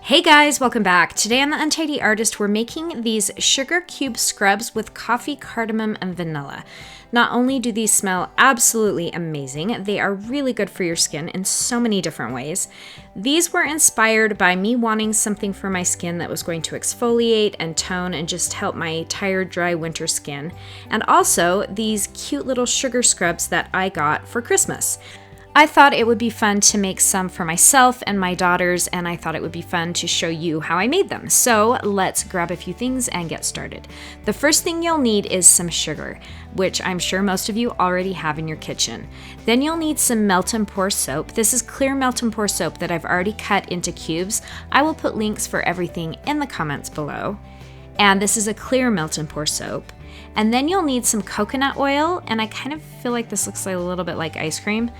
Hey guys, welcome back. Today on The Untidy Artist, we're making these sugar cube scrubs with coffee, cardamom, and vanilla. Not only do these smell absolutely amazing, they are really good for your skin in so many different ways. These were inspired by me wanting something for my skin that was going to exfoliate and tone and just help my tired, dry winter skin. And also these cute little sugar scrubs that I got for Christmas. I thought it would be fun to make some for myself and my daughters, and I thought it would be fun to show you how I made them. So let's grab a few things and get started. The first thing you'll need is some sugar, which I'm sure most of you already have in your kitchen. Then you'll need some melt and pour soap. This is clear melt and pour soap that I've already cut into cubes. I will put links for everything in the comments below. And this is a clear melt and pour soap. And then you'll need some coconut oil, and I kind of feel like this looks like a little bit like ice cream.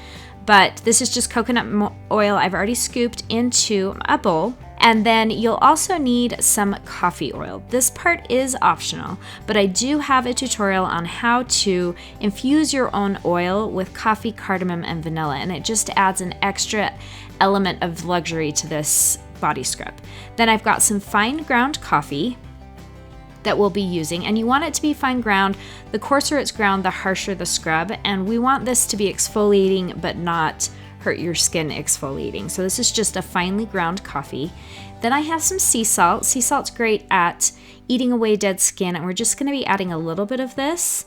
But this is just coconut oil I've already scooped into a bowl. And then you'll also need some coffee oil. This part is optional, but I do have a tutorial on how to infuse your own oil with coffee, cardamom, and vanilla, and it just adds an extra element of luxury to this body scrub. Then I've got some fine ground coffee that we'll be using, and you want it to be fine ground. The coarser it's ground, the harsher the scrub, and we want this to be exfoliating but not hurt your skin exfoliating. So this is just a finely ground coffee. Then I have some sea salt. Sea salt's great at eating away dead skin, and we're just going to be adding a little bit of this.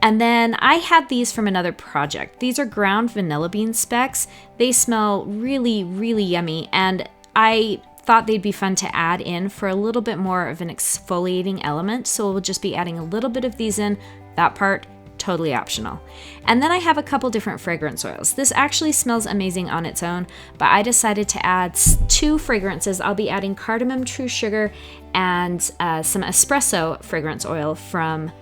And then I had these from another project. These are ground vanilla bean specks. They smell really, really yummy, and I thought they'd be fun to add in for a little bit more of an exfoliating element. So we'll just be adding a little bit of these in. That part, totally optional. And then I have a couple different fragrance oils. This actually smells amazing on its own, but I decided to add two fragrances. I'll be adding Cardamom True Sugar and some Espresso Fragrance Oil from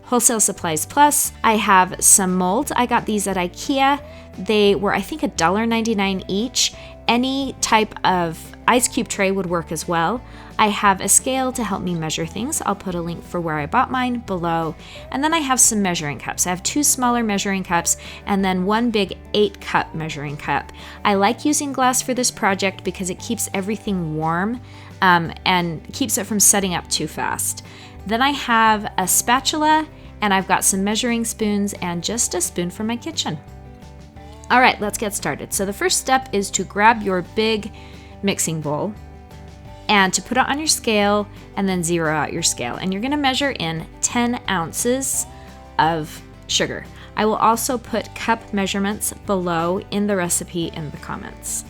Wholesale Supplies Plus. I have some mold. I got these at IKEA. They were, I think, $1.99 each. Any type of ice cube tray would work as well. I have a scale to help me measure things. I'll put a link for where I bought mine below. And then I have some measuring cups. I have two smaller measuring cups and then one big 8-cup measuring cup. I like using glass for this project because it keeps everything warm and keeps it from setting up too fast. Then I have a spatula, and I've got some measuring spoons and just a spoon from my kitchen. All right, let's get started. So the first step is to grab your big mixing bowl and to put it on your scale and then zero out your scale. And you're gonna measure in 10 ounces of sugar. I will also put cup measurements below in the recipe in the comments.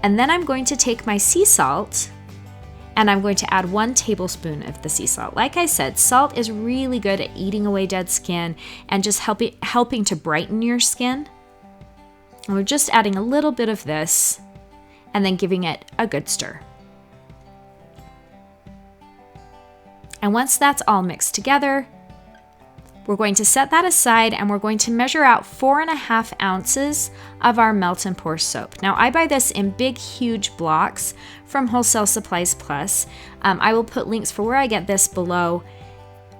And then I'm going to take my sea salt and I'm going to add 1 tablespoon of the sea salt. Like I said, salt is really good at eating away dead skin and just helping to brighten your skin. And we're just adding a little bit of this and then giving it a good stir. And once that's all mixed together, we're going to set that aside and we're going to measure out 4.5 ounces of our melt and pour soap. Now I buy this in big, huge blocks from Wholesale Supplies Plus. I will put links for where I get this below,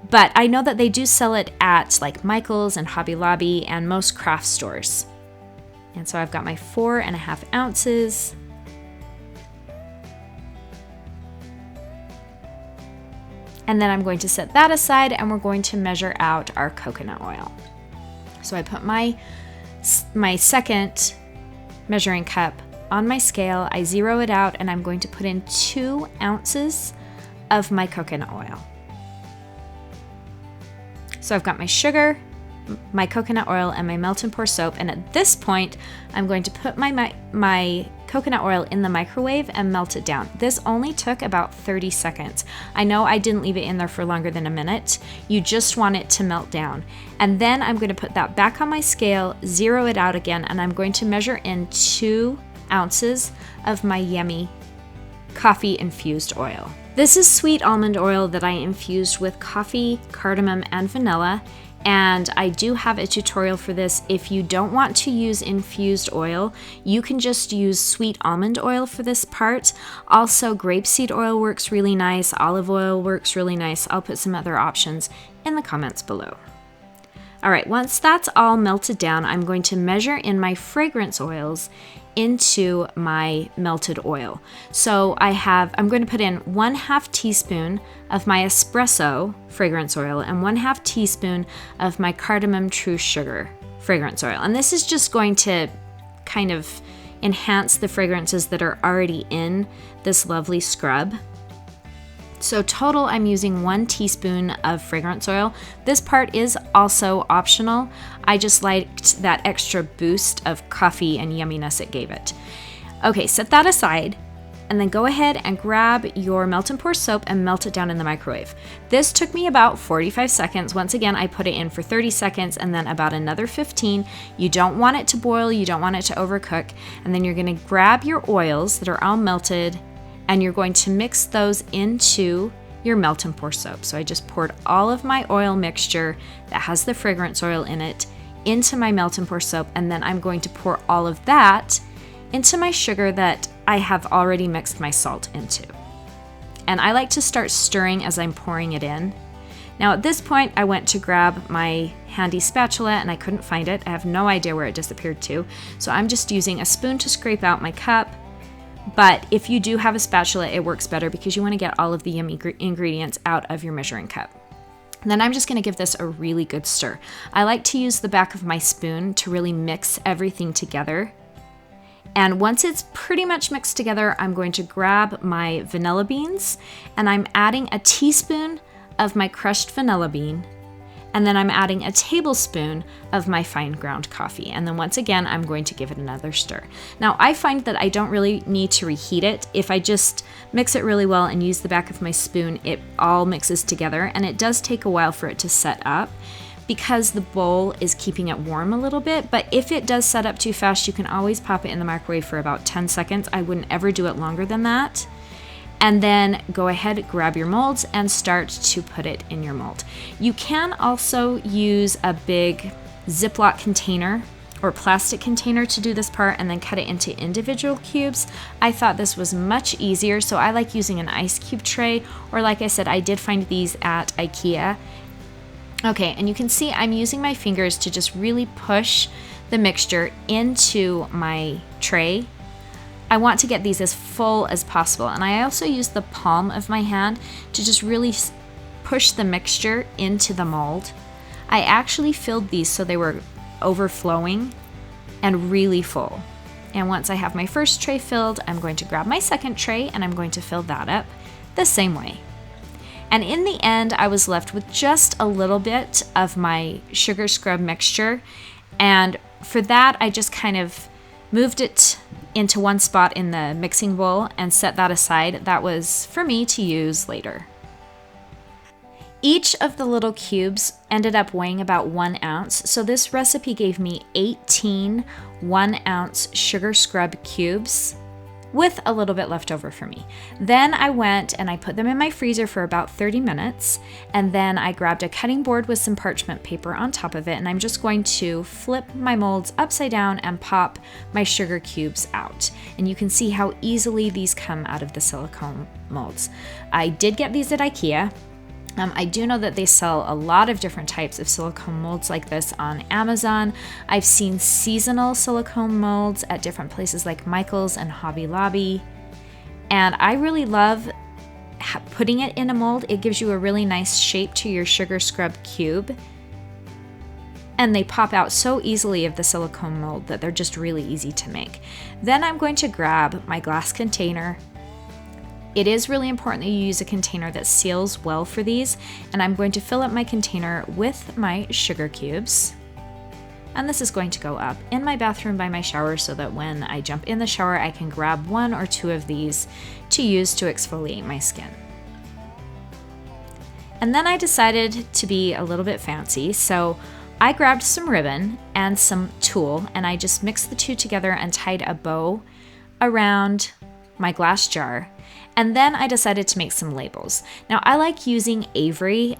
but I know that they do sell it at like Michael's and Hobby Lobby and most craft stores. And so I've got my 4.5 ounces. And then I'm going to set that aside and we're going to measure out our coconut oil. So I put my second measuring cup on my scale, I zero it out, and I'm going to put in 2 ounces of my coconut oil. So I've got my sugar, my coconut oil, and my melt and pour soap, and at this point I'm going to put my coconut oil in the microwave and melt it down. This only took about 30 seconds. I know I didn't leave it in there for longer than a minute. You just want it to melt down. And then I'm going to put that back on my scale, zero it out again, and I'm going to measure in 2 ounces of my yummy coffee infused oil. This is sweet almond oil that I infused with coffee, cardamom, and vanilla. And I do have a tutorial for this. If you don't want to use infused oil, you can just use sweet almond oil for this part. Also, grapeseed oil works really nice. Olive oil works really nice. I'll put some other options in the comments below. All right, once that's all melted down, I'm going to measure in my fragrance oils into my melted oil. So I'm going to put in 1/2 teaspoon of my Espresso Fragrance Oil and 1/2 teaspoon of my Cardamom True Sugar Fragrance Oil. And this is just going to kind of enhance the fragrances that are already in this lovely scrub. So total, I'm using 1 teaspoon of fragrance oil. This part is also optional. I just liked that extra boost of coffee and yumminess it gave it. Okay, set that aside and then go ahead and grab your melt and pour soap and melt it down in the microwave. This took me about 45 seconds. Once again, I put it in for 30 seconds and then about another 15. You don't want it to boil, you don't want it to overcook. And then you're gonna grab your oils that are all melted and you're going to mix those into your melt and pour soap. So I just poured all of my oil mixture that has the fragrance oil in it into my melt and pour soap, and then I'm going to pour all of that into my sugar that I have already mixed my salt into. And I like to start stirring as I'm pouring it in. Now at this point, I went to grab my handy spatula and I couldn't find it. I have no idea where it disappeared to. So I'm just using a spoon to scrape out my cup. But if you do have a spatula, it works better because you want to get all of the yummy ingredients out of your measuring cup. And then I'm just going to give this a really good stir. I like to use the back of my spoon to really mix everything together. And once it's pretty much mixed together, I'm going to grab my vanilla beans and I'm adding a teaspoon of my crushed vanilla bean. And then I'm adding a tablespoon of my fine ground coffee. And then once again, I'm going to give it another stir. Now I find that I don't really need to reheat it. If I just mix it really well and use the back of my spoon, it all mixes together. And it does take a while for it to set up because the bowl is keeping it warm a little bit. But if it does set up too fast, you can always pop it in the microwave for about 10 seconds. I wouldn't ever do it longer than that. And then go ahead, grab your molds and start to put it in your mold. You can also use a big Ziploc container or plastic container to do this part and then cut it into individual cubes. I thought this was much easier, so I like using an ice cube tray, or like I said, I did find these at IKEA. Okay, and you can see I'm using my fingers to just really push the mixture into my tray. I want to get these as full as possible, and I also use the palm of my hand to just really push the mixture into the mold. I actually filled these so they were overflowing and really full. And once I have my first tray filled, I'm going to grab my second tray and I'm going to fill that up the same way. And in the end, I was left with just a little bit of my sugar scrub mixture, and for that, I just kind of moved it into one spot in the mixing bowl and set that aside. That was for me to use later. Each of the little cubes ended up weighing about 1 ounce, so this recipe gave me 18 1-ounce sugar scrub cubes with a little bit left over for me. Then I went and I put them in my freezer for about 30 minutes, and then I grabbed a cutting board with some parchment paper on top of it, and I'm just going to flip my molds upside down and pop my sugar cubes out. And you can see how easily these come out of the silicone molds. I did get these at IKEA. I do know that they sell a lot of different types of silicone molds like this on Amazon. I've seen seasonal silicone molds at different places like Michael's and Hobby Lobby. And I really love putting it in a mold. It gives you a really nice shape to your sugar scrub cube. And they pop out so easily of the silicone mold that they're just really easy to make. Then I'm going to grab my glass container. It is really important that you use a container that seals well for these, and I'm going to fill up my container with my sugar cubes. And this is going to go up in my bathroom by my shower so that when I jump in the shower, I can grab 1 or 2 of these to use to exfoliate my skin. And then I decided to be a little bit fancy, so I grabbed some ribbon and some tulle, and I just mixed the two together and tied a bow around my glass jar. And then I decided to make some labels. Now I like using Avery.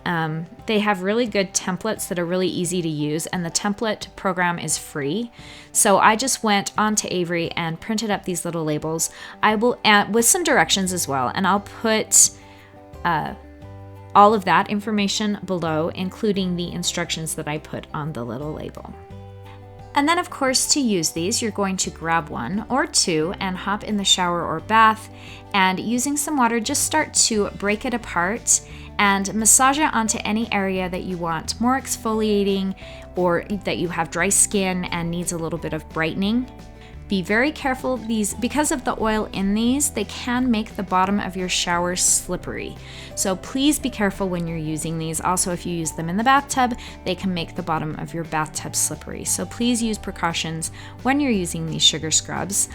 They have really good templates that are really easy to use, and the template program is free. So I just went onto Avery and printed up these little labels. I will add with some directions as well, and I'll put all of that information below, including the instructions that I put on the little label. And then, of course, to use these, you're going to grab one or two and hop in the shower or bath, and using some water, just start to break it apart and massage it onto any area that you want more exfoliating or that you have dry skin and needs a little bit of brightening. Be very careful, these, because of the oil in these, they can make the bottom of your shower slippery. So please be careful when you're using these. Also, if you use them in the bathtub, they can make the bottom of your bathtub slippery. So please use precautions when you're using these sugar scrubs.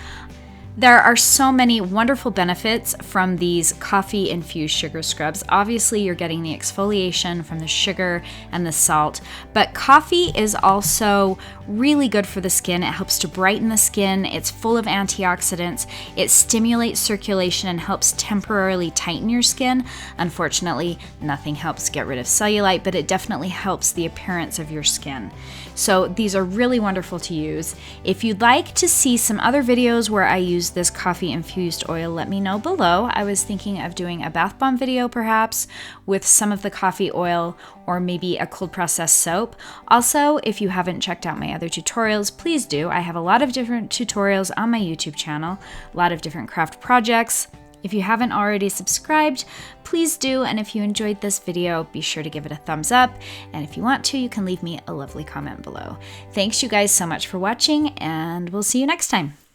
There are so many wonderful benefits from these coffee infused sugar scrubs. Obviously, you're getting the exfoliation from the sugar and the salt, but coffee is also really good for the skin. It helps to brighten the skin. It's full of antioxidants. It stimulates circulation and helps temporarily tighten your skin. Unfortunately, nothing helps get rid of cellulite, but it definitely helps the appearance of your skin. So these are really wonderful to use. If you'd like to see some other videos where I use this coffee infused oil, let me know below. I was thinking of doing a bath bomb video perhaps with some of the coffee oil, or maybe a cold processed soap. Also, if you haven't checked out my other tutorials, please do. I have a lot of different tutorials on my YouTube channel, a lot of different craft projects. If you haven't already subscribed, please do, and if you enjoyed this video, be sure to give it a thumbs up, and if you want to, you can leave me a lovely comment below. Thanks you guys so much for watching, and we'll see you next time.